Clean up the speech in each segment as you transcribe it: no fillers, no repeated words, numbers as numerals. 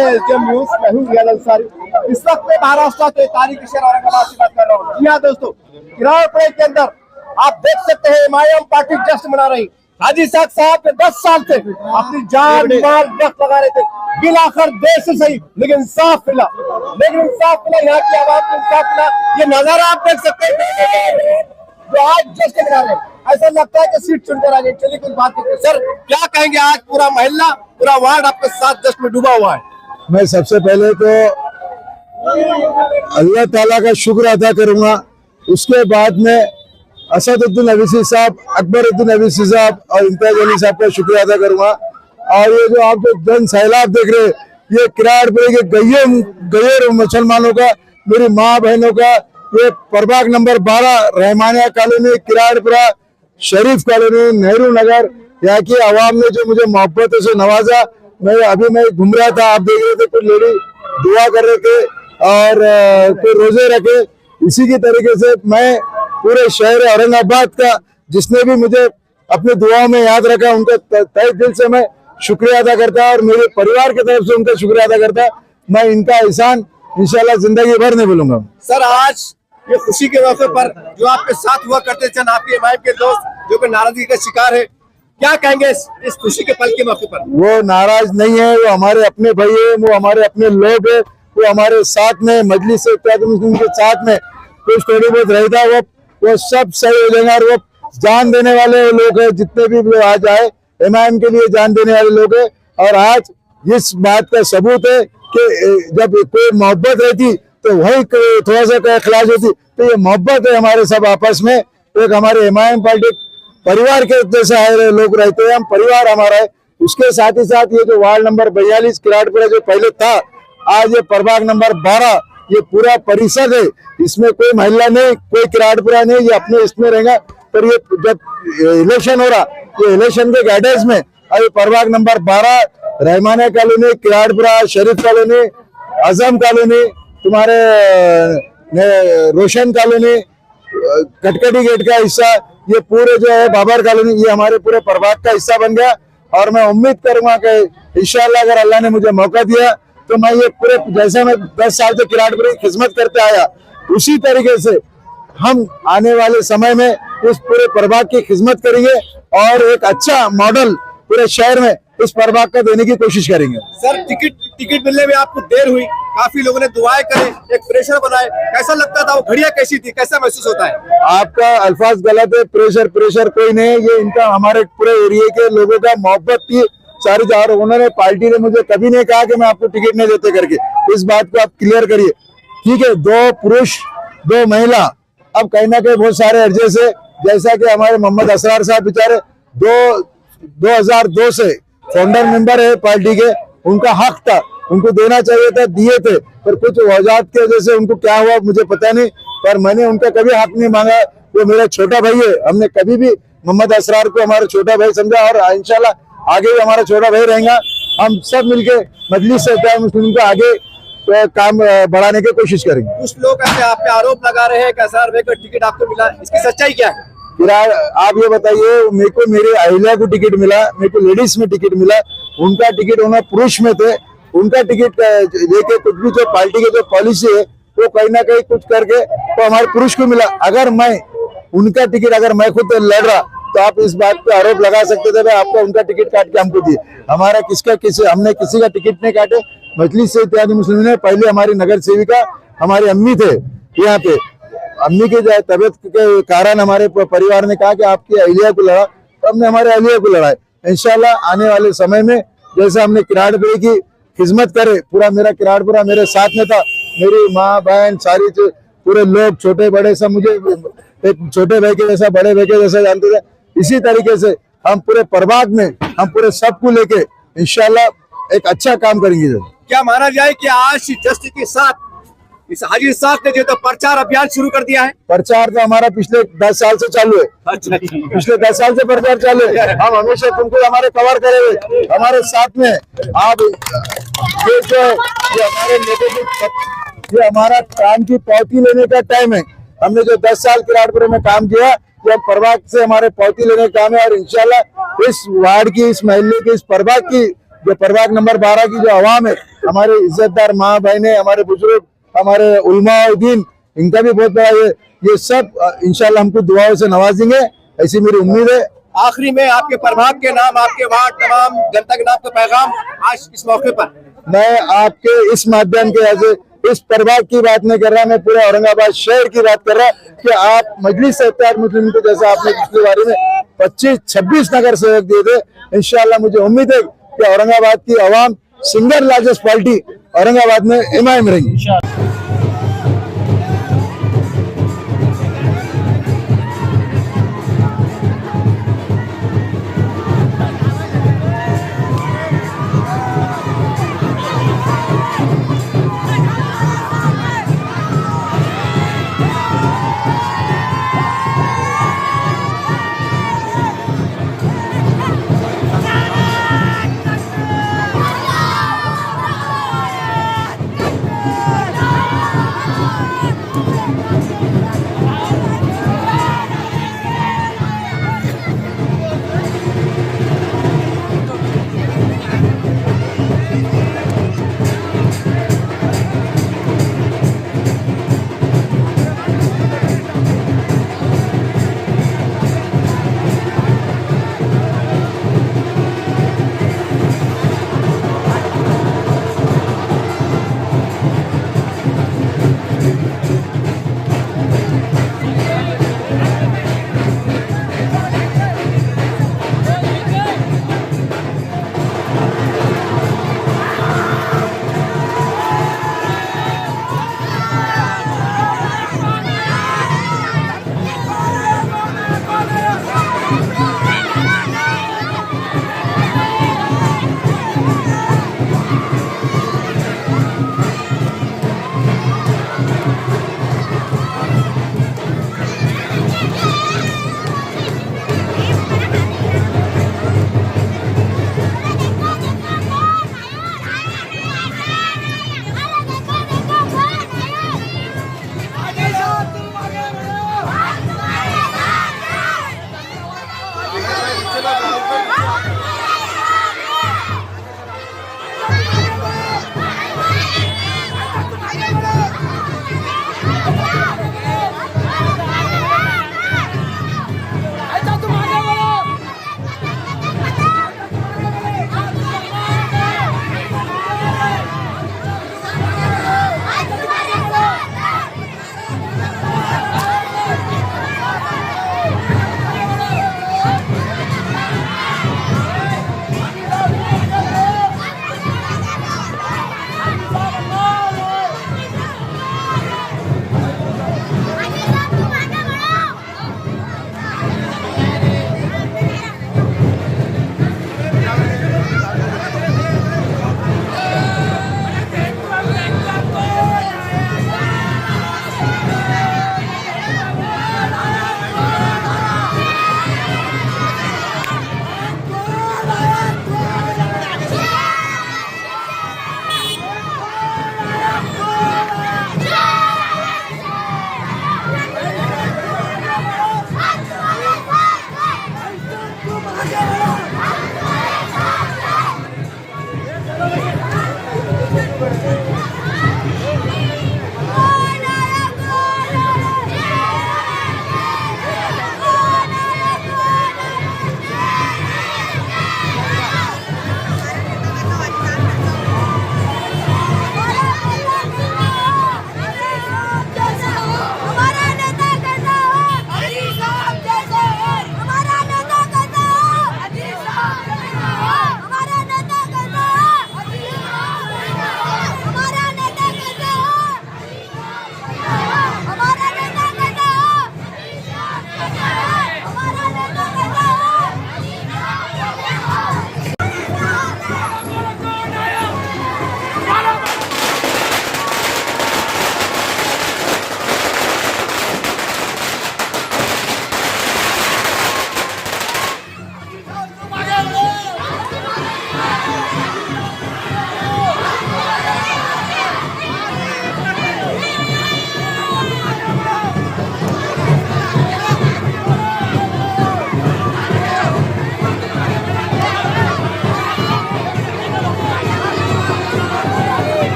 रहे हैं SDM news, मैं हूं रियाज अंसारी। इस वक्त मैं महाराष्ट्र के तारीख शहर औरंगाबाद से बात कर रहा हूँ। जी हाँ दोस्तों, किराड़पुरे के अंदर आप देख सकते हैं एमआईएम पार्टी जश्न मना रही। हाजी साहब 10 साल से अपनी जान माल वक्त लगा रहे थे, बिल आखिर देश से सही लेकिन इंसाफ मिला, यहाँ की आवाम को इंसाफ मिला। ये नजारा आप देख सकते हैं जो आज जश्न मना रहे हैं। ऐसा लगता है कि सीट चुनकर आ गई। चलिए कुछ बात करते हैं। सर क्या कहेंगे, आज पूरा मोहल्ला पूरा वार्ड आपके साथ जश्न में डूबा हुआ है। मैं सबसे पहले तो अल्लाह ताला का शुक्र अदा करूंगा, उसके बाद में असदुद्दीन अवीसी साहब, अकबरुद्दीन अवीसी साहब और इम्तियाज अली साहब का शुक्रिया अदा करूंगा। और ये जो आप जो जन सैलाब देख रहे, ये किराड़पुरे के गैर मुसलमानों का, मेरी माँ बहनों का, ये प्रभाग number 12 Rahmania colony, Kiradpura, Sharif colony, Nehru Nagar, यहाँ की आवाम ने जो मुझे मोहब्बतों से नवाजा। मैं घूम रहा था, आप देख रहे थे कुछ लेडी दुआ कर रहे थे और कोई रोजे रखे। इसी की तरीके से मैं पूरे शहर औरंगाबाद का जिसने भी मुझे अपने दुआओं में याद रखा, उनका तहे दिल से मैं शुक्रिया अदा करता और मेरे परिवार की तरफ से उनका शुक्रिया अदा करता। मैं इनका एहसान इंशाल्लाह जिंदगी भर नहीं भूलूंगा। सर आज ये खुशी के मौके पर जो आपके साथ हुआ करते थे आपके एमआईएम के दोस्त जो कि नाराजगी का शिकार है, क्या कहेंगे इस खुशी के पल के मौके पर? वो नाराज नहीं है, वो हमारे अपने भाई है, वो हमारे अपने लोग है, वो हमारे साथ में मजलिस मुस्लिम के साथ में कुछ थोड़ी बहुत रहता, वो सब सही हो जाएगा। और वो जान देने वाले लोग हैं, जितने भी आज आए एमआईएम के लिए जान देने वाले लोग हैं। और आज इस बात का सबूत है कि जब कोई मोहब्बत रहती तो वही थोड़ा सा खिलाफ होती। तो ये मोहब्बत है हमारे सब आपस में, एक हमारे एमआईएम पार्टी परिवार के जैसे आए लोग रहते हैं, हम परिवार हमारा है। उसके साथ ही साथ ये जो वार्ड नंबर 42 किराड़पुरा जो पहले था, आज ये प्रभाग नंबर 12 ये पूरा परिषद है, इसमें कोई महिला नहीं, कोई किराड़पुरा नहीं, ये अपने इसमें रहेगा। पर ये जब इलेक्शन हो रहा, ये इलेक्शन के गाइडेंस में अभी प्रभाग number 12 Rahmania colony, Kiradpura, Sharif colony, Azam colony, तुम्हारे रोशन कॉलोनी, कटकटी गेट का हिस्सा, ये पूरे जो है बाबर कॉलोनी, ये हमारे पूरे प्रभाग का हिस्सा बन गया। और मैं उम्मीद करूंगा कि इंशाल्लाह अगर अल्लाह ने मुझे मौका दिया तो मैं ये पूरे जैसे मैं 10 साल से किराड़पुरे की खिदमत करते आया, उसी तरीके से हम आने वाले समय में इस पूरे प्रभाग की खिदमत करेंगे और एक अच्छा मॉडल पूरे शहर में इस प्रभाग का देने की कोशिश करेंगे। सर टिकट मिलने में आपको देर हुई, काफी लोगों ने दुआएं करे, एक प्रेशर बनाए, कैसा लगता था? वो घड़ियां कैसी थी, कैसा महसूस होता है? आपका अल्फाज गलत है, प्रेशर कोई नहीं है, ये इनका हमारे पूरे एरिया के लोगों का मोहब्बत थी सारी जगह। उन्होंने पार्टी ने मुझे कभी नहीं कहा कि मैं आपको टिकट नहीं देते करके, इस बात को आप क्लियर करिए, ठीक है। 2 पुरुष 2 महिला, अब कहीं ना कहीं बहुत सारे एडजस्ट है, जैसा कि हमारे मोहम्मद असरार साहब बेचारे 2002 से फाउंडर मेंबर है पार्टी के, उनका हक था, उनको देना चाहिए था, दिए थे, पर कुछ वजह की वजह से उनको क्या हुआ मुझे पता नहीं, पर मैंने उनका कभी हक नहीं मांगा। वो मेरा छोटा भाई है, हमने कभी भी मोहम्मद असरार को हमारा छोटा भाई समझा और इंशाल्लाह आगे भी हमारा छोटा भाई रहेगा। हम सब मिलके मजलिस से मुस्लिम को आगे काम बढ़ाने की कोशिश करेंगे। कुछ लोग ऐसे आप पे आरोप लगा रहे हैं कि असरार भाई को टिकट आपको मिला, इसकी सच्चाई क्या है? फिर आप ये बताइए, मेरे को मेरे अहिल्या को टिकट मिला, मेरे को लेडीज में टिकट मिला, उनका टिकट उन्होंने पुरुष में थे, उनका टिकट लेके कुछ भी जो पार्टी की जो पॉलिसी है वो कहीं ना कहीं कुछ करके तो हमारे पुरुष को मिला। अगर मैं उनका टिकट अगर मैं खुद लड़ रहा तो आप इस बात पे आरोप लगा सकते थे भाई आपका उनका टिकट काट के हमको दिए। हमारा हमने किसी का टिकट नहीं काटे। मजलिस से इत्तेहाद मुस्लिमीन ने पहले हमारी नगर सेविका हमारी अम्मी थे यहाँ पे, अम्मी की तबियत के कारण हमारे परिवार ने कहा कि आपकी अहलिया को लड़ा, तो हमने हमारे अहलिया को लड़ा। इंशाल्लाह आने वाले समय में जैसे हमने किराड़पुरे की खिदमत करे, पूरा मेरा किराड़पुरा मेरे साथ में था, मेरी माँ बहन सारी पूरे लोग छोटे बड़े सब मुझे एक छोटे भाई के जैसा बड़े भाई के जैसा जानते थे। इसी तरीके से हम पूरे प्रभाग में हम पूरे सबको लेके इंशाल्लाह एक अच्छा काम करेंगे। क्या माना जाए कि आज जश्न के साथ इस हाजी साहब ने जो तो प्रचार अभियान शुरू कर दिया है? प्रचार तो हमारा पिछले 10 साल से चालू है। अच्छा। पिछले 10 साल से प्रचार चालू है। हम हमेशा तुमको हमारे कवर करे हुए हमारे साथ में आप ये जो हमारे ये हमारा काम की पावती लेने का टाइम है। हमने जो 10 साल किराड़पुरे में काम किया, ये प्रभाग से हमारे पावती लेने का काम है और इंशाल्लाह इस वार्ड की, इस महल्ले की, इस प्रभाग की जो प्रभाग नंबर 12 की जो आवाम है, हमारे इज्जतदार माँ बहने, हमारे बुजुर्ग, हमारे उलमा-उद्दीन, इनका भी बहुत बड़ा ये सब इंशाल्लाह हमको दुआओं से नवाजेंगे, ऐसी मेरी उम्मीद है। आखिरी में आपके प्रभाग के नाम, आपके वार्ड, तमाम जनता के नाम का पैगाम आज इस मौके पर। मैं आपके इस माध्यम के ऐसे इस प्रभाग की बात नहीं कर रहा, मैं पूरे औरंगाबाद शहर की बात कर रहा कि आप मजलिस इत्तेहाद मुस्लिमीन को, जैसा आपने पिछली बारी में 25-26 नगर सेवक दिए थे, इंशाल्लाह मुझे उम्मीद है कि औरंगाबाद की आवाम सिंगल लार्जेस्ट पार्टी औरंगाबाद में इमाम रहेंगी।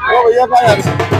भैया काय